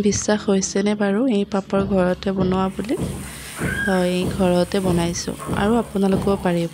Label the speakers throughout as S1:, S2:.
S1: বিশ্বাস হৈছেনে বাৰু এই পাপৰ ঘৰতে বনোৱা বুলি? হয়, এই ঘৰতে বনাইছোঁ আৰু আপোনালোকেও পাৰিব।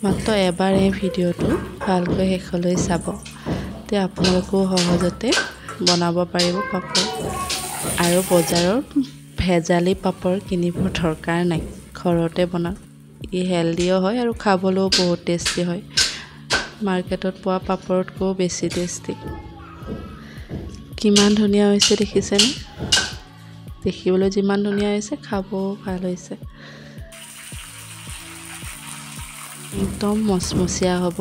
S1: মাত্ৰ এবাৰ এই ভিডিঅ'টো ভালকৈ শেষলৈ চাব, তে আপোনালোকেও সহজতে বনাব পাৰিব পাপৰ। আৰু বজাৰৰ ভেজালি পাপৰ কিনিব দৰকাৰ নাই, ঘৰতে বনাওক। ই হেল্ডিও হয় আৰু খাবলৈও বহুত টেষ্টি হয়। মাৰ্কেটত পোৱা পাপৰতকৈও বেছি টেষ্টি। কিমান ধুনীয়া হৈছে দেখিছেনে? দেখিবলৈ যিমান ধুনীয়া হৈছে খাবও ভাল হৈছে। একদম মচমচীয়া হ'ব।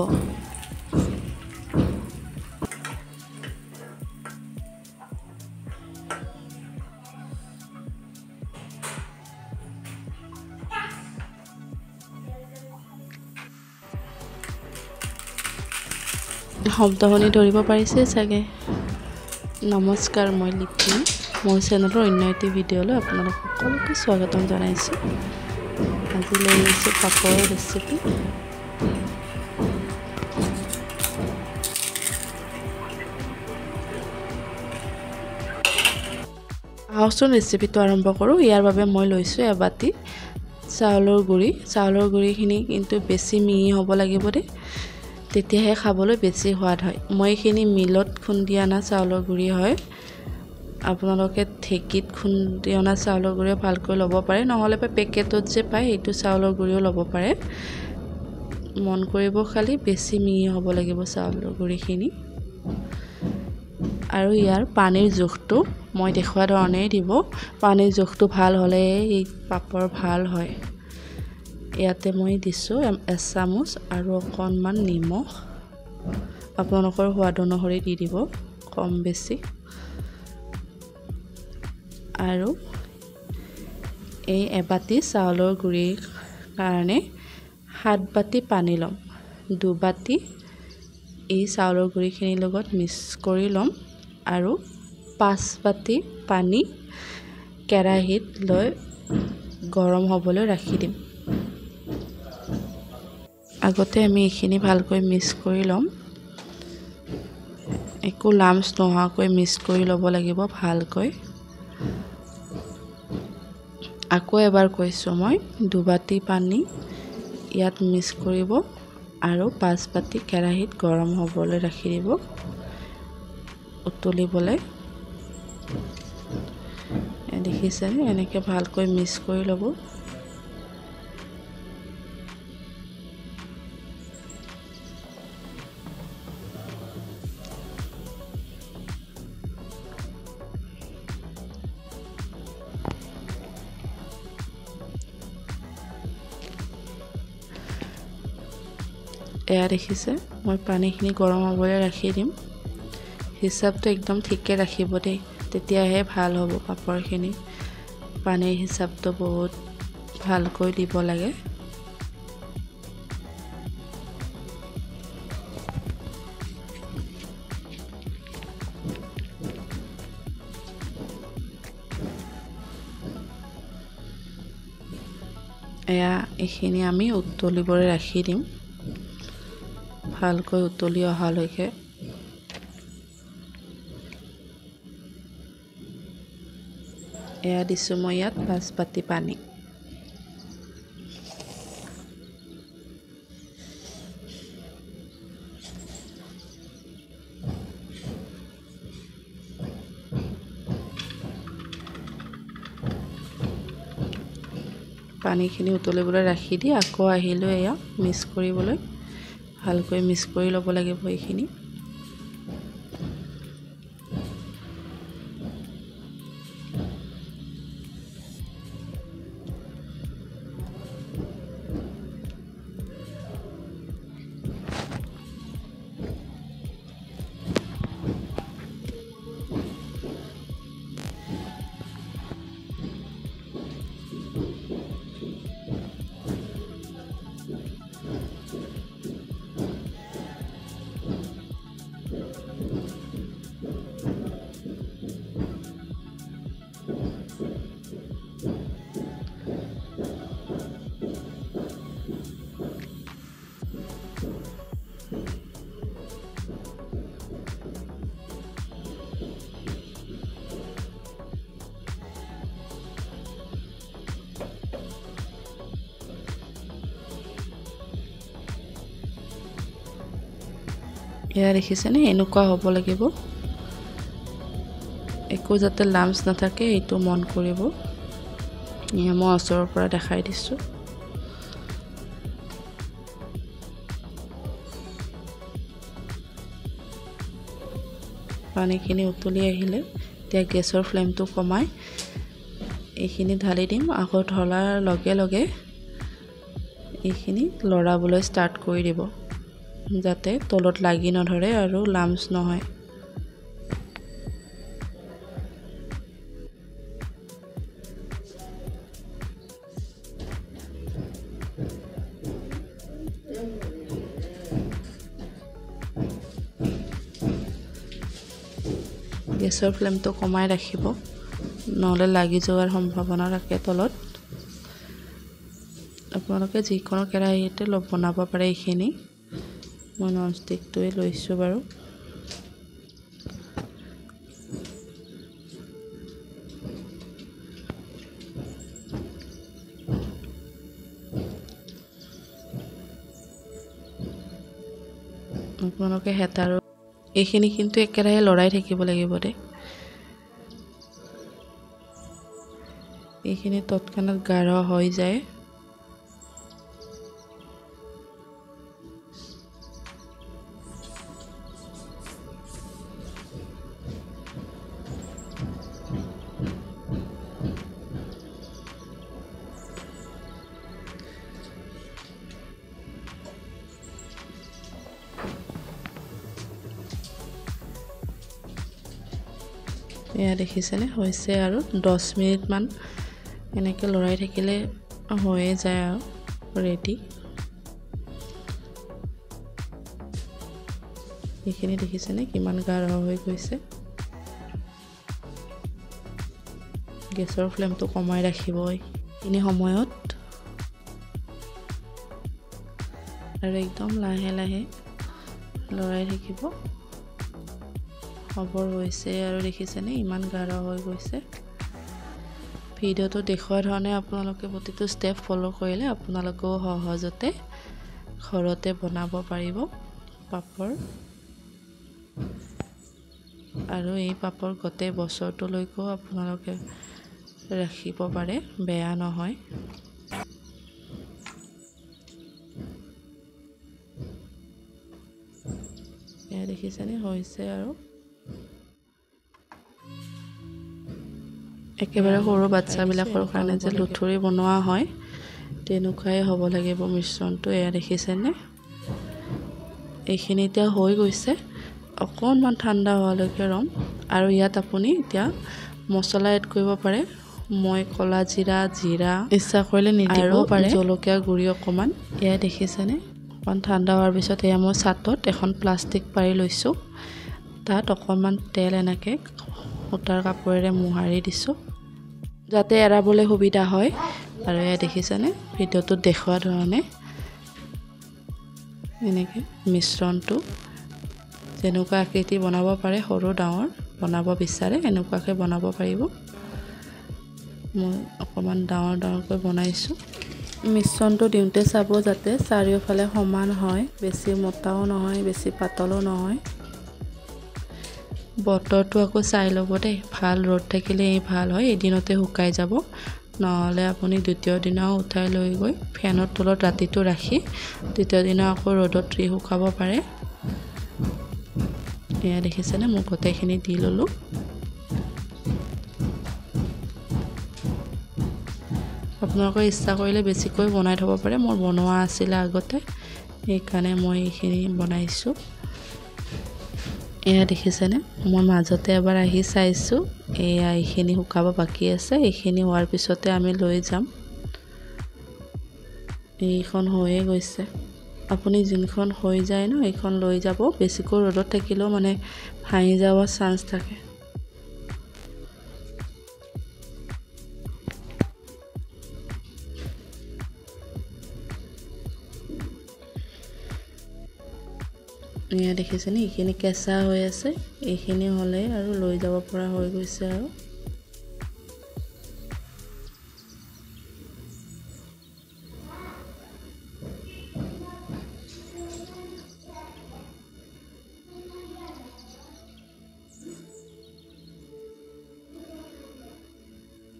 S1: শব্দ শুনি ধৰিব পাৰিছে চাগে। নমস্কাৰ, মই লিপি। মোৰ চেনেলৰ অন্য এটি ভিডিঅ'লৈ আপোনালোক সকলোকে স্বাগতম জনাইছোঁ। আজি লৈ আহিছোঁ পাপৰৰ ৰেচিপি। আহকচোন ৰেচিপিটো আৰম্ভ কৰোঁ। ইয়াৰ বাবে মই লৈছোঁ এবাটি চাউলৰ গুড়ি। চাউলৰ গুড়িখিনি কিন্তু বেছি মিহি হ'ব লাগিব দেই, তেতিয়াহে খাবলৈ বেছি সোৱাদ হয়। মই এইখিনি মিলত খুন্দি অনা চাউলৰ গুড়ি হয়। আপোনালোকে ঢেঁকীত খুন্দি অনা চাউলৰ গুড়িও ভালকৈ ল'ব পাৰে, নহ'লে বা পেকেটত যে পায় সেইটো চাউলৰ গুড়িও ল'ব পাৰে। মন কৰিব খালি বেছি মিহি হ'ব লাগিব চাউলৰ গুড়িখিনি। আৰু ইয়াৰ পানীৰ জোখটো মই দেখুওৱা ধৰণেই দিব। পানীৰ জোখটো ভাল হ'লে এই পাপৰ ভাল হয়। ইয়াতে মই দিছোঁ এচামুচ আৰু অকণমান নিমখ। আপোনালোকৰ সোৱাদ অনুসৰি দি দিব, কম বেছি। আৰু এই এবাটি চাউলৰ গুড়িৰ কাৰণে 7 বাটি পানী ল'ম। 2 বাটি এই চাউলৰ গুড়িখিনিৰ লগত মিক্স কৰি ল'ম আৰু 5 বাটি পানী কেৰাহীত লৈ গৰম হ'বলৈ ৰাখি দিম। আগতে আমি এইখিনি ভালকৈ মিক্স কৰি ল'ম। একো লাম্পছ নোহোৱাকৈ মিক্স কৰি ল'ব লাগিব ভালকৈ। আকৌ এবাৰ কৈছোঁ, মই 2 বাটি পানী ইয়াত মিক্স কৰিব আৰু 5 বাটি কেৰাহীত গৰম হ'বলৈ ৰাখি দিব, উতলিবলৈ। দেখিছেনে? এনেকৈ ভালকৈ মিক্স কৰি ল'ব। এয়া দেখিছে, মই পানীখিনি গৰম হ'বলৈ ৰাখি দিম। হিচাপটো একদম ঠিকে ৰাখিব দেই, তেতিয়াহে ভাল হ'ব পাপৰখিনি। পানীৰ হিচাপটো বহুত ভালকৈ দিব লাগে। এয়া এইখিনি আমি উতলিবলৈ ৰাখি দিম, ভালকৈ উতলি অহালৈকে। এয়া দিছোঁ মই ইয়াত 5 বাটি পানী। পানীখিনি উতলিবলৈ ৰাখি দি আকৌ আহিলোঁ এয়া মিক্স কৰিবলৈ। ভালকৈ মিক্স কৰি ল'ব লাগিব এইখিনি। এয়া দেখিছেনে এনেকুৱা হ'ব লাগিব একো যাতে লাম্পছ নাথাকে এইটো মন কৰিব এয়া মই ওচৰৰ পৰা দেখাই দিছোঁ পানীখিনি উতলি আহিলে এতিয়া গেছৰ ফ্লেমটো কমাই এইখিনি ঢালি দিম আকৌ ঢলাৰ লগে লগে এইখিনি লৰাবলৈ ষ্টাৰ্ট কৰি দিব যাতে তলত লাগি নধৰে আৰু লাম্পছ নহয় গেছৰ ফ্লেমটো কমাই ৰাখিব নহলে লাগি যোৱাৰ সম্ভাৱনা থাকে তলত আপোনালোকে যিকোনো কেৰাহীতে বনাব পাৰে এইখিনি মই ননষ্টিকটোৱে লৈছোঁ বাৰু আপোনালোকে হেতাৰো এইখিনি কিন্তু একেৰাহে লৰাই থাকিব লাগিব দে এইখিনি তৎক্ষণাত গাঢ় হৈ যায় এয়া দেখিছেনে হৈছে আৰু 10 মিনিট মান এনেকৈ লৰাই থাকিলে হৈয়ে যায় আৰু ৰেডি এইখিনি দেখিছেনে কিমান গাঢ় হৈ গৈছে গেছৰ ফ্লেমটো কমাই ৰাখিব এইখিনি সময়ত আৰু একদম লাহে লাহে লৰাই থাকিব খবৰ হৈছে আৰু দেখিছেনে ইমান গাঢ় হৈ গৈছে ভিডিওটো দেখুৱাৰ ধৰণে আপোনালোকে প্ৰতিটো ষ্টেপ ফলো কৰিলে আপোনালোকেও সহজতে ঘৰতে বনাব পাৰিব পাপৰ আৰু এই পাপৰ গোটেই বছৰটোলৈকেও আপোনালোকে ৰাখিব পাৰে বেয়া নহয় এয়া দেখিছেনে হৈছে আৰু একেবাৰে সৰু বাচ্চাবিলাকৰ কাৰণে যে লুথুৰি বনোৱা হয় তেনেকুৱাই হ'ব লাগিব মিশ্ৰণটো এয়া দেখিছেনে এইখিনি এতিয়া হৈ গৈছে অকণমান ঠাণ্ডা হোৱালৈকে ৰম আৰু ইয়াত আপুনি এতিয়া মছলা এড কৰিব পাৰে মই কলা জিৰা ইচ্ছা কৰিলে নিদিবও পাৰে জলকীয়া গুড়ি অকণমান এয়া দেখিছেনে অকণমান ঠাণ্ডা হোৱাৰ পিছত এয়া মই ছাটত এখন প্লাষ্টিক পাৰি লৈছোঁ তাত অকণমান তেল এনেকৈ সূতাৰ কাপোৰেৰে মোহাৰি দিছোঁ যাতে এৰাবলৈ সুবিধা হয় আৰু এয়া দেখিছেনে ভিডিওটোত দেখুওৱা ধৰণে এনেকৈ মিশ্ৰণটো যেনেকুৱা আকৃতি বনাব পাৰে সৰু ডাঙৰ বনাব বিচাৰে এনেকুৱাকৈ বনাব পাৰিব মই অকণমান ডাঙৰকৈ বনাইছোঁ মিশ্ৰণটো দিওঁতে চাব যাতে চাৰিওফালে সমান হয় বেছি মোটাও নহয় বেছি পাতলো নহয় বতৰটো আকৌ চাই ল'ব দেই ভাল ৰ'দ থাকিলে এই ভাল হয় এদিনতে শুকাই যাব নহ'লে আপুনি দ্বিতীয় দিনাও উঠাই লৈ গৈ ফেনৰ তলত ৰাতিটো ৰাখি দ্বিতীয় দিনা আকৌ ৰ'দত শুকাব পাৰে এয়া দেখিছেনে মই গোটেইখিনি দি ল'লোঁ আপোনালোকে ইচ্ছা কৰিলে বেছিকৈ বনাই থ'ব পাৰে মোৰ বনোৱা আছিলে আগতে সেইকাৰণে মই এইখিনি বনাইছোঁ এয়া দেখিছেনে মই মাজতে এবাৰ আহি চাইছোঁ এয়া এইখিনি শুকাব বাকী আছে এইখিনি হোৱাৰ পিছতে আমি লৈ যাম এইখন হৈয়ে গৈছে আপুনি যোনখন হৈ যায় ন এইখন লৈ যাব বেছিকৈ ৰ'দত থাকিলেও মানে ভাঙি যোৱাৰ চান্স থাকে এয়া দেখিছেনে এইখিনি কেঁচা হৈ আছে এইখিনি হ'লে আৰু লৈ যাব পৰা হৈ গৈছে আৰু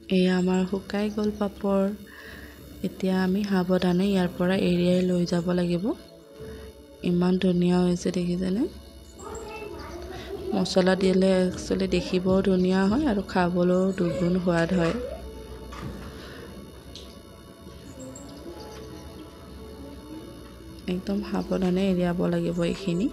S1: এয়া আমাৰ শুকাই গ'ল পাপৰ। এতিয়া আমি সাৱধানে ইয়াৰ পৰা এৰিয়াই লৈ যাব লাগিব। ইমান ধুনীয়া হৈছে দেখিছেনে? মছলা দিলে একচুৱেলি দেখিবও ধুনীয়া হয় আৰু খাবলৈও দুগুণ সোৱাদ হয়। একদম সাৱধানে এৰিয়াব লাগিব এইখিনি।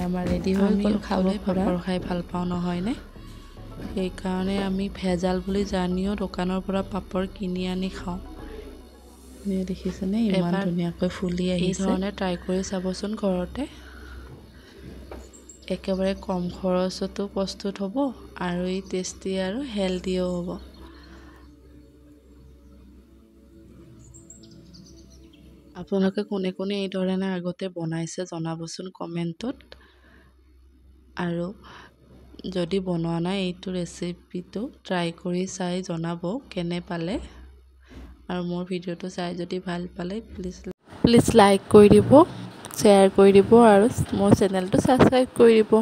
S1: আমাৰ ৰেডি হৈ গ'ল খাব পৰা। পাপৰ খাই ভাল পাওঁ নহয়নে? সেইকাৰণে আমি ভেজাল বুলি জানিও দোকানৰ পৰা পাপৰ কিনি আনি খাওঁ। দেখিছেনে ইমান ধুনীয়াকৈ ফুলি আহিছে। এই ধৰণে ট্ৰাই কৰি চাবচোন ঘৰতে। একেবাৰে কম খৰচতো প্ৰস্তুত হ'ব আৰু ই টেষ্টি আৰু হেল্ডিও হ'ব। আপোনালোকে কোনে কোনে এই ধৰণে আগতে বনাইছে জনাবচোন কমেণ্টত। আৰু যদি বনোৱা নাই এইটো ৰেচিপিটো ট্ৰাই কৰি চাই জনাব কেনে পালে। আৰু মোৰ ভিডিঅ'টো চাই যদি ভাল পালে প্লিজ লাইক কৰি দিব, শ্বেয়াৰ কৰি দিব আৰু মোৰ চেনেলটো ছাবস্ক্ৰাইব কৰি দিব।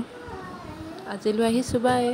S1: আজিলৈ আহিছোঁ, বাই।